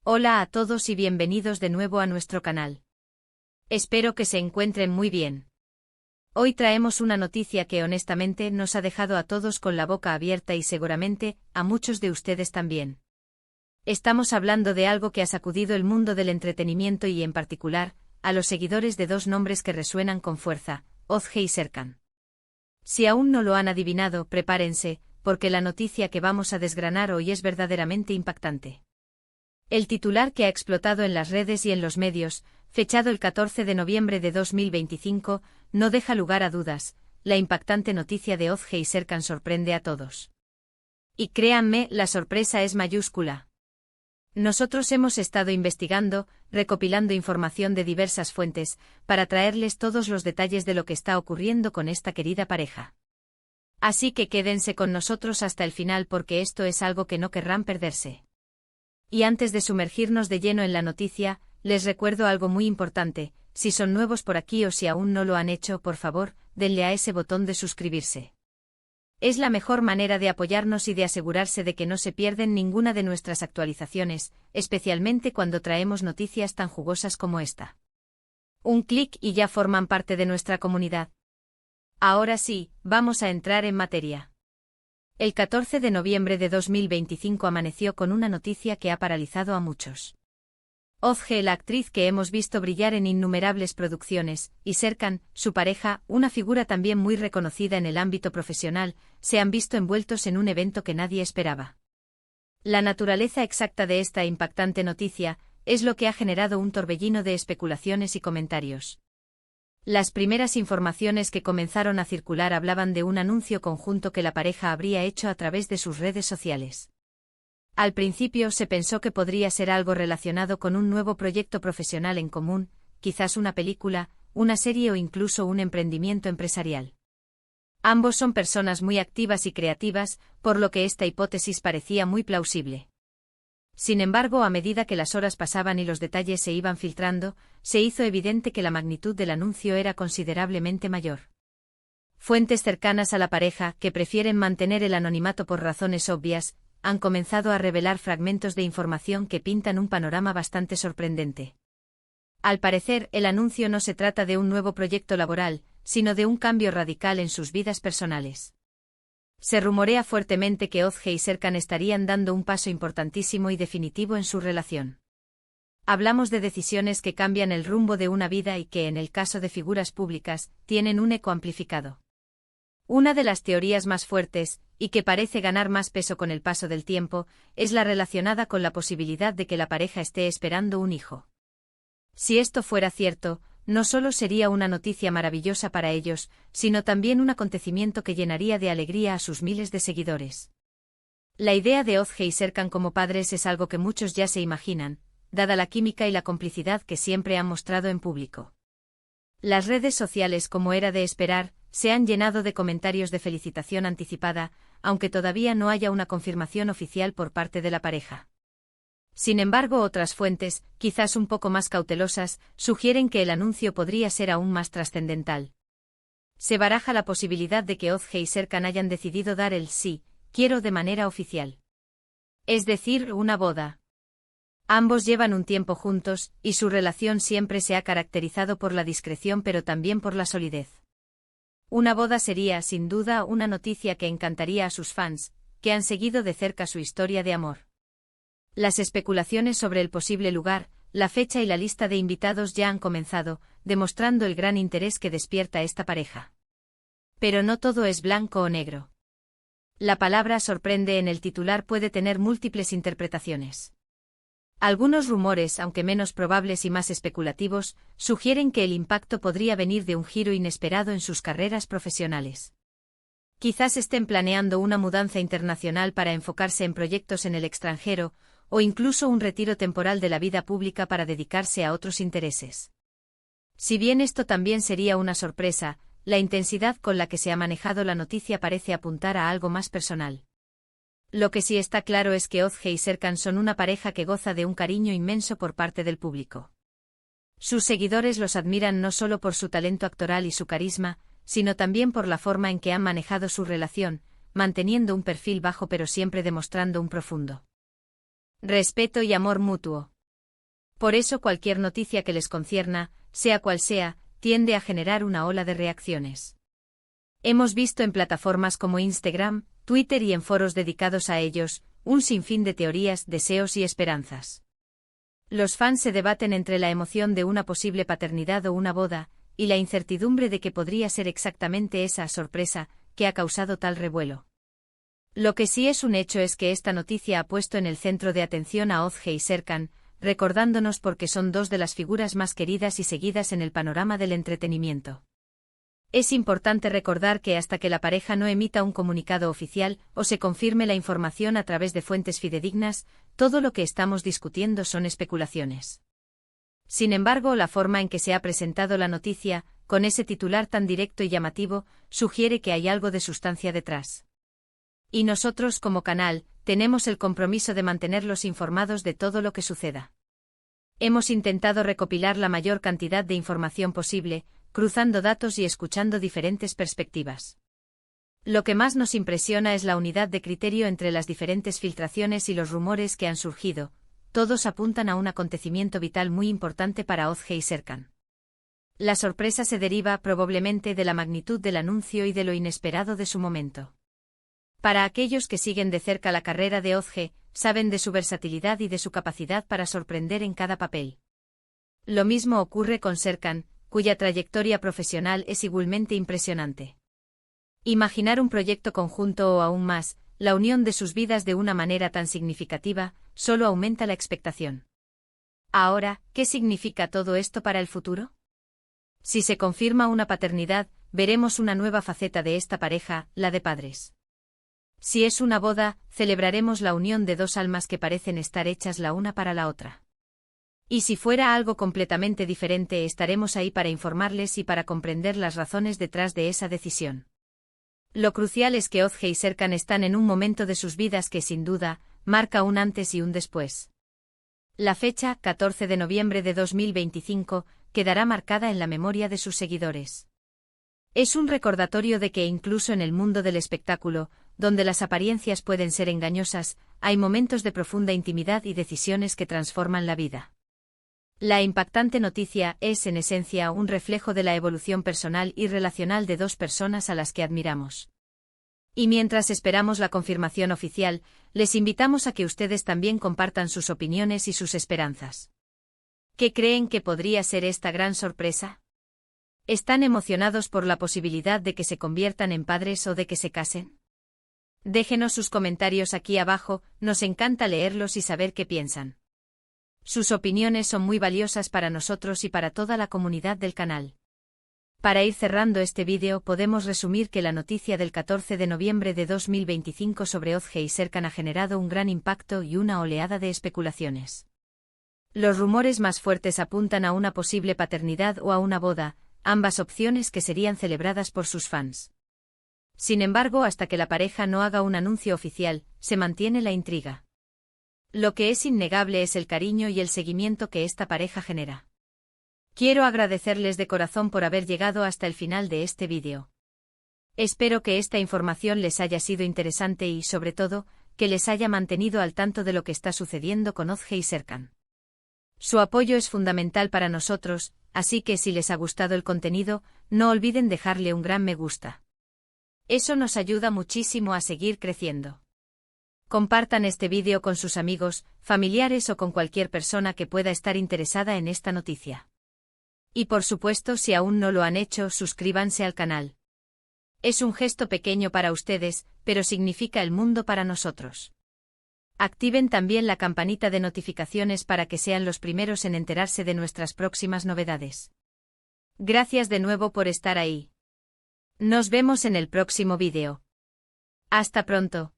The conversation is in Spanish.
Hola a todos y bienvenidos de nuevo a nuestro canal. Espero que se encuentren muy bien. Hoy traemos una noticia que honestamente nos ha dejado a todos con la boca abierta y seguramente a muchos de ustedes también. Estamos hablando de algo que ha sacudido el mundo del entretenimiento y en particular, a los seguidores de dos nombres que resuenan con fuerza, Ozge y Serkan. Si aún no lo han adivinado, prepárense, porque la noticia que vamos a desgranar hoy es verdaderamente impactante. El titular que ha explotado en las redes y en los medios, fechado el 14 de noviembre de 2025, no deja lugar a dudas, la impactante noticia de Ozge y Serkan sorprende a todos. Y créanme, la sorpresa es mayúscula. Nosotros hemos estado investigando, recopilando información de diversas fuentes, para traerles todos los detalles de lo que está ocurriendo con esta querida pareja. Así que quédense con nosotros hasta el final porque esto es algo que no querrán perderse. Y antes de sumergirnos de lleno en la noticia, les recuerdo algo muy importante: si son nuevos por aquí o si aún no lo han hecho, por favor, denle a ese botón de suscribirse. Es la mejor manera de apoyarnos y de asegurarse de que no se pierden ninguna de nuestras actualizaciones, especialmente cuando traemos noticias tan jugosas como esta. Un clic y ya forman parte de nuestra comunidad. Ahora sí, vamos a entrar en materia. El 14 de noviembre de 2025 amaneció con una noticia que ha paralizado a muchos. Ozge, la actriz que hemos visto brillar en innumerables producciones, y Serkan, su pareja, una figura también muy reconocida en el ámbito profesional, se han visto envueltos en un evento que nadie esperaba. La naturaleza exacta de esta impactante noticia es lo que ha generado un torbellino de especulaciones y comentarios. Las primeras informaciones que comenzaron a circular hablaban de un anuncio conjunto que la pareja habría hecho a través de sus redes sociales. Al principio se pensó que podría ser algo relacionado con un nuevo proyecto profesional en común, quizás una película, una serie o incluso un emprendimiento empresarial. Ambos son personas muy activas y creativas, por lo que esta hipótesis parecía muy plausible. Sin embargo, a medida que las horas pasaban y los detalles se iban filtrando, se hizo evidente que la magnitud del anuncio era considerablemente mayor. Fuentes cercanas a la pareja, que prefieren mantener el anonimato por razones obvias, han comenzado a revelar fragmentos de información que pintan un panorama bastante sorprendente. Al parecer, el anuncio no se trata de un nuevo proyecto laboral, sino de un cambio radical en sus vidas personales. Se rumorea fuertemente que Ozge y Serkan estarían dando un paso importantísimo y definitivo en su relación. Hablamos de decisiones que cambian el rumbo de una vida y que, en el caso de figuras públicas, tienen un eco amplificado. Una de las teorías más fuertes, y que parece ganar más peso con el paso del tiempo, es la relacionada con la posibilidad de que la pareja esté esperando un hijo. Si esto fuera cierto, no solo sería una noticia maravillosa para ellos, sino también un acontecimiento que llenaría de alegría a sus miles de seguidores. La idea de Ozge y Serkan como padres es algo que muchos ya se imaginan, dada la química y la complicidad que siempre han mostrado en público. Las redes sociales, como era de esperar, se han llenado de comentarios de felicitación anticipada, aunque todavía no haya una confirmación oficial por parte de la pareja. Sin embargo, otras fuentes, quizás un poco más cautelosas, sugieren que el anuncio podría ser aún más trascendental. Se baraja la posibilidad de que Ozge y Serkan hayan decidido dar el sí, quiero de manera oficial. Es decir, una boda. Ambos llevan un tiempo juntos, y su relación siempre se ha caracterizado por la discreción pero también por la solidez. Una boda sería, sin duda, una noticia que encantaría a sus fans, que han seguido de cerca su historia de amor. Las especulaciones sobre el posible lugar, la fecha y la lista de invitados ya han comenzado, demostrando el gran interés que despierta esta pareja. Pero no todo es blanco o negro. La palabra sorprende en el titular puede tener múltiples interpretaciones. Algunos rumores, aunque menos probables y más especulativos, sugieren que el impacto podría venir de un giro inesperado en sus carreras profesionales. Quizás estén planeando una mudanza internacional para enfocarse en proyectos en el extranjero, o incluso un retiro temporal de la vida pública para dedicarse a otros intereses. Si bien esto también sería una sorpresa, la intensidad con la que se ha manejado la noticia parece apuntar a algo más personal. Lo que sí está claro es que Ozge y Serkan son una pareja que goza de un cariño inmenso por parte del público. Sus seguidores los admiran no solo por su talento actoral y su carisma, sino también por la forma en que han manejado su relación, manteniendo un perfil bajo pero siempre demostrando un profundo respeto y amor mutuo. Por eso cualquier noticia que les concierna, sea cual sea, tiende a generar una ola de reacciones. Hemos visto en plataformas como Instagram, Twitter y en foros dedicados a ellos, un sinfín de teorías, deseos y esperanzas. Los fans se debaten entre la emoción de una posible paternidad o una boda, y la incertidumbre de que podría ser exactamente esa sorpresa que ha causado tal revuelo. Lo que sí es un hecho es que esta noticia ha puesto en el centro de atención a Özge y Serkan, recordándonos porque son dos de las figuras más queridas y seguidas en el panorama del entretenimiento. Es importante recordar que hasta que la pareja no emita un comunicado oficial o se confirme la información a través de fuentes fidedignas, todo lo que estamos discutiendo son especulaciones. Sin embargo, la forma en que se ha presentado la noticia, con ese titular tan directo y llamativo, sugiere que hay algo de sustancia detrás. Y nosotros, como canal, tenemos el compromiso de mantenerlos informados de todo lo que suceda. Hemos intentado recopilar la mayor cantidad de información posible, cruzando datos y escuchando diferentes perspectivas. Lo que más nos impresiona es la unidad de criterio entre las diferentes filtraciones y los rumores que han surgido. Todos apuntan a un acontecimiento vital muy importante para Özge y Serkan. La sorpresa se deriva probablemente de la magnitud del anuncio y de lo inesperado de su momento. Para aquellos que siguen de cerca la carrera de Özge, saben de su versatilidad y de su capacidad para sorprender en cada papel. Lo mismo ocurre con Serkan, cuya trayectoria profesional es igualmente impresionante. Imaginar un proyecto conjunto o aún más, la unión de sus vidas de una manera tan significativa, solo aumenta la expectación. Ahora, ¿qué significa todo esto para el futuro? Si se confirma una paternidad, veremos una nueva faceta de esta pareja, la de padres. Si es una boda, celebraremos la unión de dos almas que parecen estar hechas la una para la otra. Y si fuera algo completamente diferente, estaremos ahí para informarles y para comprender las razones detrás de esa decisión. Lo crucial es que Özge y Serkan están en un momento de sus vidas que, sin duda, marca un antes y un después. La fecha, 14 de noviembre de 2025, quedará marcada en la memoria de sus seguidores. Es un recordatorio de que incluso en el mundo del espectáculo, donde las apariencias pueden ser engañosas, hay momentos de profunda intimidad y decisiones que transforman la vida. La impactante noticia es, en esencia, un reflejo de la evolución personal y relacional de dos personas a las que admiramos. Y mientras esperamos la confirmación oficial, les invitamos a que ustedes también compartan sus opiniones y sus esperanzas. ¿Qué creen que podría ser esta gran sorpresa? ¿Están emocionados por la posibilidad de que se conviertan en padres o de que se casen? Déjenos sus comentarios aquí abajo, nos encanta leerlos y saber qué piensan. Sus opiniones son muy valiosas para nosotros y para toda la comunidad del canal. Para ir cerrando este vídeo, podemos resumir que la noticia del 14 de noviembre de 2025 sobre Özge y Serkan ha generado un gran impacto y una oleada de especulaciones. Los rumores más fuertes apuntan a una posible paternidad o a una boda, ambas opciones que serían celebradas por sus fans. Sin embargo, hasta que la pareja no haga un anuncio oficial, se mantiene la intriga. Lo que es innegable es el cariño y el seguimiento que esta pareja genera. Quiero agradecerles de corazón por haber llegado hasta el final de este vídeo. Espero que esta información les haya sido interesante y, sobre todo, que les haya mantenido al tanto de lo que está sucediendo con Özge y Serkan. Su apoyo es fundamental para nosotros, así que si les ha gustado el contenido, no olviden dejarle un gran me gusta. Eso nos ayuda muchísimo a seguir creciendo. Compartan este vídeo con sus amigos, familiares o con cualquier persona que pueda estar interesada en esta noticia. Y por supuesto, si aún no lo han hecho, suscríbanse al canal. Es un gesto pequeño para ustedes, pero significa el mundo para nosotros. Activen también la campanita de notificaciones para que sean los primeros en enterarse de nuestras próximas novedades. Gracias de nuevo por estar ahí. Nos vemos en el próximo vídeo. Hasta pronto.